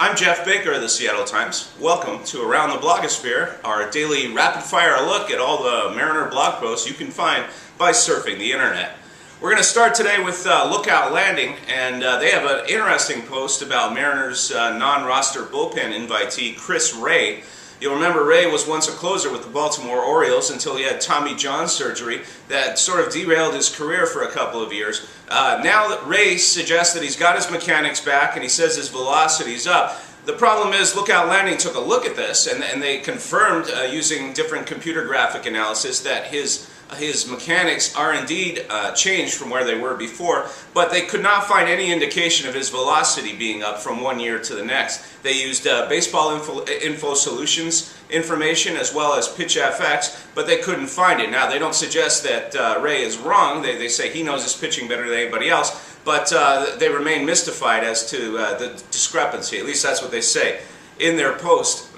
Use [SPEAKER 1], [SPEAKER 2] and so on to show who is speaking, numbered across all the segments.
[SPEAKER 1] I'm Geoff Baker of the Seattle Times. Welcome to Around the Blogosphere, our daily rapid-fire look at all the Mariner blog posts you can find by surfing the internet. We're going to start today with Lookout Landing, and they have an interesting post about Mariners non-roster bullpen invitee Chris Ray. You'll remember Ray was once a closer with the Baltimore Orioles until he had Tommy John surgery that sort of derailed his career for a couple of years. Now that Ray suggests that he's got his mechanics back and he says his velocity's up. The problem is Lookout Landing took a look at this and they confirmed using different computer graphic analysis that his mechanics are indeed changed from where they were before, but they could not find any indication of his velocity being up from one year to the next. They used Baseball Info Solutions information as well as PitchFX, but they couldn't find it. Now, they don't suggest that Ray is wrong. They say he knows his pitching better than anybody else, but they remain mystified as to the discrepancy. At least that's what they say in their post.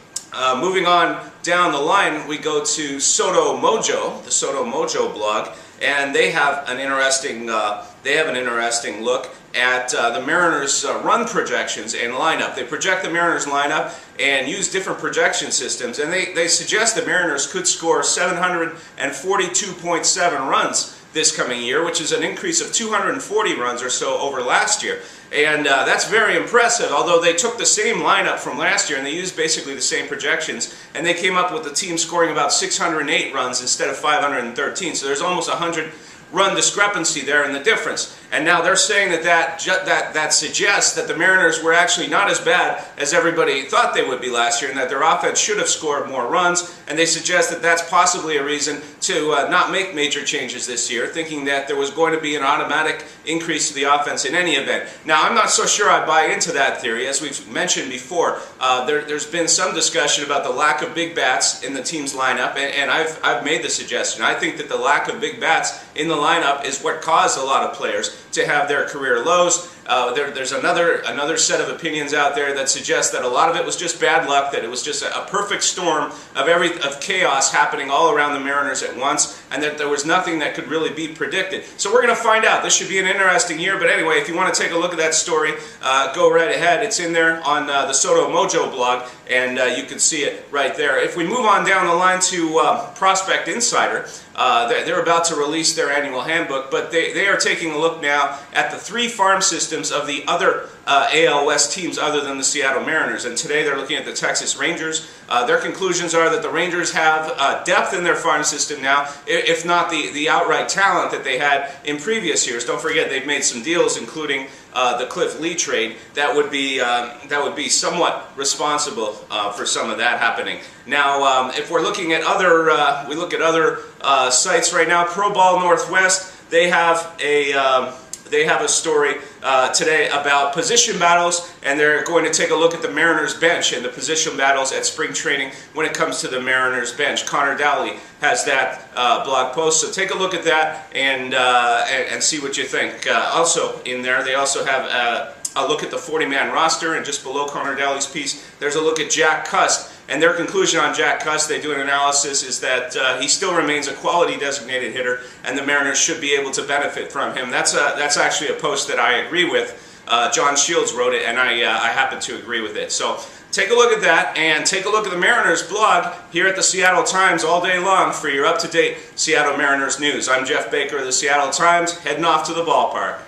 [SPEAKER 1] Moving on down the line, we go to Soto Mojo, the Soto Mojo blog, and they have an interesting look at the Mariners' run projections and lineup. They project the Mariners lineup and use different projection systems, and they suggest the Mariners could score 742.7 runs this coming year, which is an increase of 240 runs or so over last year. And that's very impressive, although they took the same lineup from last year and they used basically the same projections, and they came up with the team scoring about 608 runs instead of 513. So there's almost a 100-run discrepancy there in the difference. And now they're saying that suggests that the Mariners were actually not as bad as everybody thought they would be last year, and that their offense should have scored more runs. And they suggest that that's possibly a reason to not make major changes this year, thinking that there was going to be an automatic increase to the offense in any event. Now, I'm not so sure I buy into that theory. As we've mentioned before, there's been some discussion about the lack of big bats in the team's lineup, and I've made the suggestion. I think that the lack of big bats in the lineup is what caused a lot of players to have their career lows. There's another set of opinions out there that suggest that a lot of it was just bad luck, that it was just a perfect storm of chaos happening all around the Mariners at once, and that there was nothing that could really be predicted. So we're going to find out. This should be an interesting year, but anyway, if you want to take a look at that story, go right ahead. It's in there on the Soto Mojo blog, and you can see it right there. If we move on down the line to Prospect Insider, they're about to release their annual handbook, but they are taking a look now at the 3 farm systems of the other AL West teams other than the Seattle Mariners. And today they're looking at the Texas Rangers. Their conclusions are that the Rangers have depth in their farm system now, if not the outright talent that they had in previous years. Don't forget they've made some deals, including the Cliff Lee trade, that would be somewhat responsible for some of that happening. Now, if we're looking at other sites right now, Pro Ball Northwest, they have a story today about position battles, and they're going to take a look at the Mariners bench and the position battles at spring training when it comes to the Mariners bench. Connor Dowley has that blog post, so take a look at that and see what you think. Also in there, they also have a look at the 40-man roster, and just below Connor Dowley's piece, there's a look at Jack Cust. And their conclusion on Jack Cust, they do an analysis, is that he still remains a quality designated hitter, and the Mariners should be able to benefit from him. That's actually a post that I agree with. John Shields wrote it, and I happen to agree with it. So take a look at that, and take a look at the Mariners blog here at the Seattle Times all day long for your up-to-date Seattle Mariners news. I'm Geoff Baker of the Seattle Times, heading off to the ballpark.